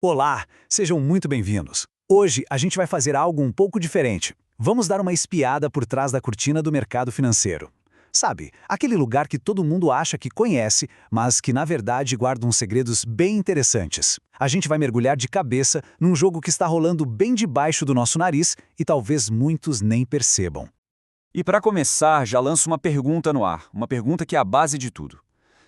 Olá, sejam muito bem-vindos. Hoje a gente vai fazer algo um pouco diferente. Vamos dar uma espiada por trás da cortina do mercado financeiro. Sabe, aquele lugar que todo mundo acha que conhece, mas que na verdade guarda uns segredos bem interessantes. A gente vai mergulhar de cabeça num jogo que está rolando bem debaixo do nosso nariz e talvez muitos nem percebam. E para começar, já lanço uma pergunta no ar, uma pergunta que é a base de tudo.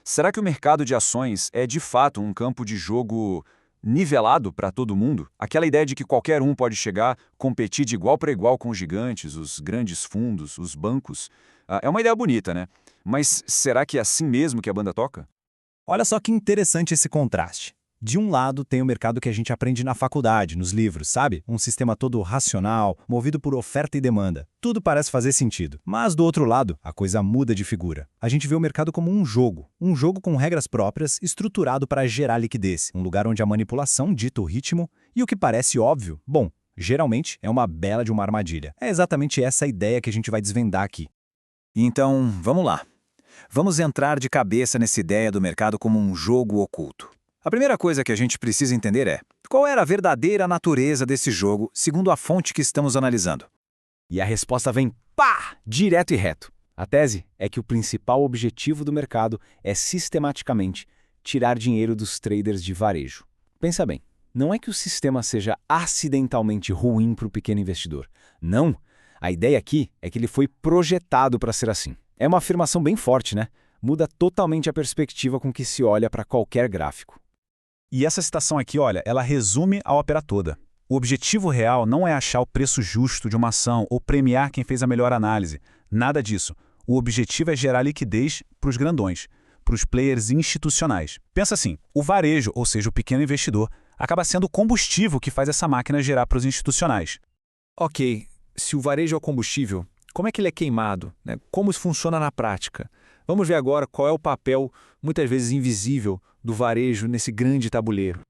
Será que o mercado de ações é de fato um campo de jogo nivelado para todo mundo? Aquela ideia de que qualquer um pode chegar, competir de igual para igual com os gigantes, os grandes fundos, os bancos. É uma ideia bonita, né? Mas será que é assim mesmo que a banda toca? Olha só que interessante esse contraste. De um lado, tem o mercado que a gente aprende na faculdade, nos livros, sabe? Um sistema todo racional, movido por oferta e demanda. Tudo parece fazer sentido. Mas do outro lado, a coisa muda de figura. A gente vê o mercado como um jogo com regras próprias, estruturado para gerar liquidez. Um lugar onde a manipulação dita o ritmo e o que parece óbvio, bom, geralmente é uma bela de uma armadilha. É exatamente essa a ideia que a gente vai desvendar aqui. Então, vamos lá. Vamos entrar de cabeça nessa ideia do mercado como um jogo oculto. A primeira coisa que a gente precisa entender é qual era a verdadeira natureza desse jogo, segundo a fonte que estamos analisando. E a resposta vem, pá, direto e reto. A tese é que o principal objetivo do mercado é sistematicamente tirar dinheiro dos traders de varejo. Pensa bem, não é que o sistema seja acidentalmente ruim para o pequeno investidor. Não, a ideia aqui é que ele foi projetado para ser assim. É uma afirmação bem forte, né? Muda totalmente a perspectiva com que se olha para qualquer gráfico. E essa citação aqui, olha, ela resume a ópera toda. O objetivo real não é achar o preço justo de uma ação ou premiar quem fez a melhor análise. Nada disso. O objetivo é gerar liquidez para os grandões, para os players institucionais. Pensa assim, o varejo, ou seja, o pequeno investidor, acaba sendo o combustível que faz essa máquina gerar para os institucionais. Ok, se o varejo é o combustível, como é que ele é queimado, né? Como isso funciona na prática? Vamos ver agora qual é o papel, muitas vezes invisível, do varejo nesse grande tabuleiro.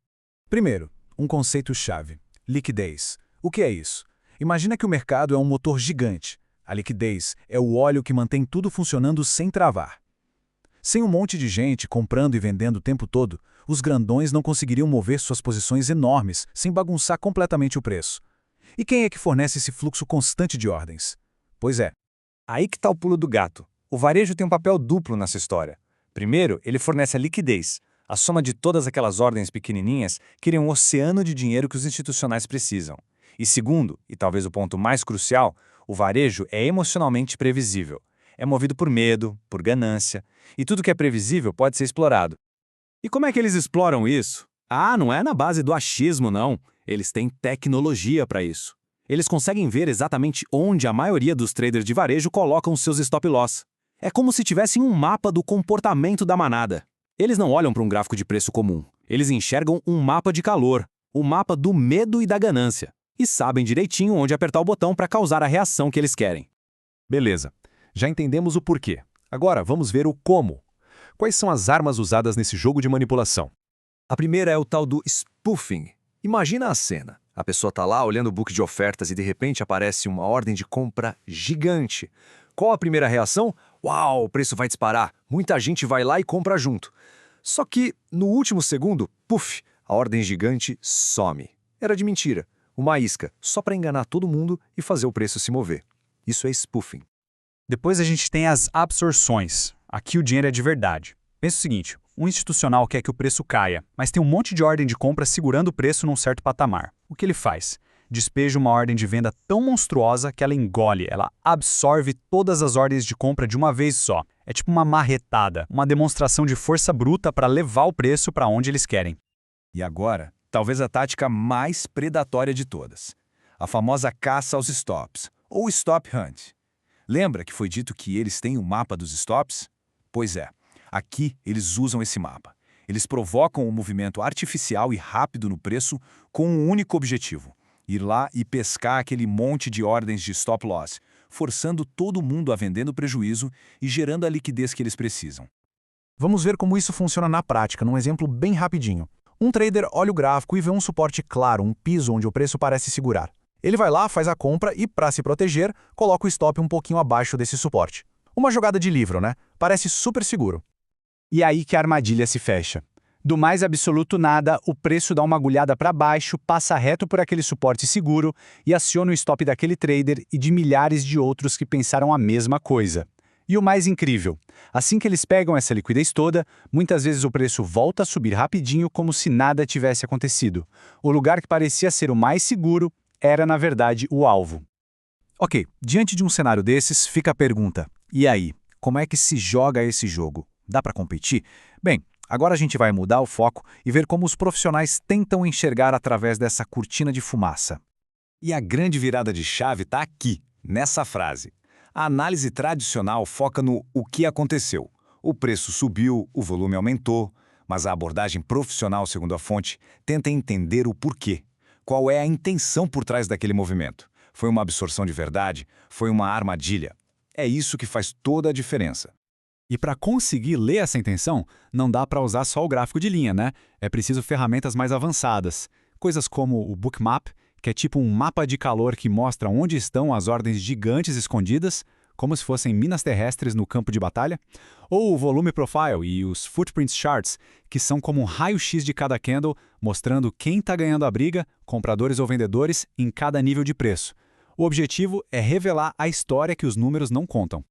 Primeiro, um conceito-chave: liquidez. O que é isso? Imagina que o mercado é um motor gigante. A liquidez é o óleo que mantém tudo funcionando sem travar. Sem um monte de gente comprando e vendendo o tempo todo, os grandões não conseguiriam mover suas posições enormes sem bagunçar completamente o preço. E quem é que fornece esse fluxo constante de ordens? Pois é. Aí que está o pulo do gato. O varejo tem um papel duplo nessa história. Primeiro, ele fornece a liquidez, a soma de todas aquelas ordens pequenininhas criam um oceano de dinheiro que os institucionais precisam. E segundo, e talvez o ponto mais crucial, o varejo é emocionalmente previsível. É movido por medo, por ganância, e tudo que é previsível pode ser explorado. E como é que eles exploram isso? Ah, não é na base do achismo, não. Eles têm tecnologia para isso. Eles conseguem ver exatamente onde a maioria dos traders de varejo colocam seus stop-loss. É como se tivessem um mapa do comportamento da manada. Eles não olham para um gráfico de preço comum. Eles enxergam um mapa de calor, o mapa do medo e da ganância. E sabem direitinho onde apertar o botão para causar a reação que eles querem. Beleza, já entendemos o porquê. Agora vamos ver o como. Quais são as armas usadas nesse jogo de manipulação? A primeira é o tal do spoofing. Imagina a cena. A pessoa está lá olhando o book de ofertas e de repente aparece uma ordem de compra gigante. Qual a primeira reação? Uau, o preço vai disparar. Muita gente vai lá e compra junto. Só que, no último segundo, puf, a ordem gigante some. Era de mentira. Uma isca, só para enganar todo mundo e fazer o preço se mover. Isso é spoofing. Depois a gente tem as absorções. Aqui o dinheiro é de verdade. Pensa o seguinte, um institucional quer que o preço caia, mas tem um monte de ordem de compra segurando o preço num certo patamar. O que ele faz? Despeja uma ordem de venda tão monstruosa que ela engole, ela absorve todas as ordens de compra de uma vez só. É tipo uma marretada, uma demonstração de força bruta para levar o preço para onde eles querem. E agora, talvez a tática mais predatória de todas. A famosa caça aos stops, ou stop hunt. Lembra que foi dito que eles têm um mapa dos stops? Pois é, aqui eles usam esse mapa. Eles provocam um movimento artificial e rápido no preço com um único objetivo: ir lá e pescar aquele monte de ordens de stop loss, forçando todo mundo a vender no prejuízo e gerando a liquidez que eles precisam. Vamos ver como isso funciona na prática, num exemplo bem rapidinho. Um trader olha o gráfico e vê um suporte claro, um piso onde o preço parece segurar. Ele vai lá, faz a compra e, para se proteger, coloca o stop um pouquinho abaixo desse suporte. Uma jogada de livro, né? Parece super seguro. E aí que a armadilha se fecha. Do mais absoluto nada, o preço dá uma agulhada para baixo, passa reto por aquele suporte seguro e aciona o stop daquele trader e de milhares de outros que pensaram a mesma coisa. E o mais incrível, assim que eles pegam essa liquidez toda, muitas vezes o preço volta a subir rapidinho como se nada tivesse acontecido. O lugar que parecia ser o mais seguro era, na verdade, o alvo. Ok, diante de um cenário desses, fica a pergunta: e aí, como é que se joga esse jogo? Dá para competir? Bem, agora a gente vai mudar o foco e ver como os profissionais tentam enxergar através dessa cortina de fumaça. E a grande virada de chave está aqui, nessa frase. A análise tradicional foca no o que aconteceu. O preço subiu, o volume aumentou, mas a abordagem profissional, segundo a fonte, tenta entender o porquê. Qual é a intenção por trás daquele movimento? Foi uma absorção de verdade? Foi uma armadilha? É isso que faz toda a diferença. E para conseguir ler essa intenção, não dá para usar só o gráfico de linha, né? É preciso ferramentas mais avançadas. Coisas como o Bookmap, que é tipo um mapa de calor que mostra onde estão as ordens gigantes escondidas, como se fossem minas terrestres no campo de batalha, ou o Volume Profile e os Footprint Charts, que são como um raio-x de cada candle, mostrando quem está ganhando a briga, compradores ou vendedores, em cada nível de preço. O objetivo é revelar a história que os números não contam.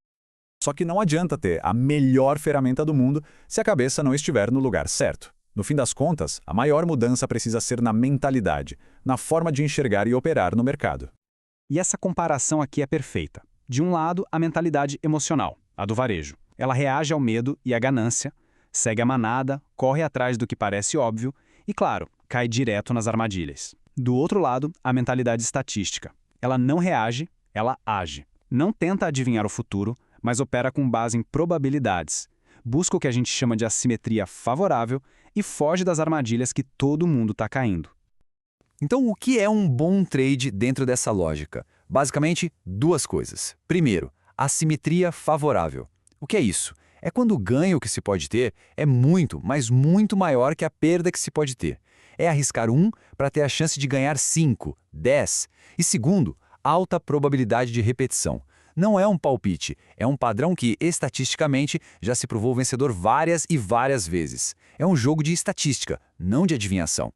Só que não adianta ter a melhor ferramenta do mundo se a cabeça não estiver no lugar certo. No fim das contas, a maior mudança precisa ser na mentalidade, na forma de enxergar e operar no mercado. E essa comparação aqui é perfeita. De um lado, a mentalidade emocional, a do varejo. Ela reage ao medo e à ganância, segue a manada, corre atrás do que parece óbvio e, claro, cai direto nas armadilhas. Do outro lado, a mentalidade estatística. Ela não reage, ela age. Não tenta adivinhar o futuro, mas opera com base em probabilidades. Busca o que a gente chama de assimetria favorável e foge das armadilhas que todo mundo está caindo. Então, o que é um bom trade dentro dessa lógica? Basicamente, duas coisas. Primeiro, assimetria favorável. O que é isso? É quando o ganho que se pode ter é muito, mas muito maior que a perda que se pode ter. É arriscar 1 para ter a chance de ganhar 5, 10. E segundo, alta probabilidade de repetição. Não é um palpite, é um padrão que, estatisticamente, já se provou vencedor várias e várias vezes. É um jogo de estatística, não de adivinhação.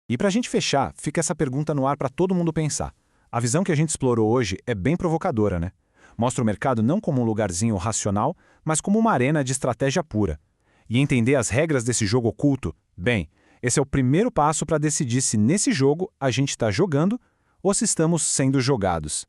E para a gente fechar, fica essa pergunta no ar para todo mundo pensar. A visão que a gente explorou hoje é bem provocadora, né? Mostra o mercado não como um lugarzinho racional, mas como uma arena de estratégia pura. E entender as regras desse jogo oculto, bem, esse é o primeiro passo para decidir se nesse jogo a gente está jogando ou se estamos sendo jogados.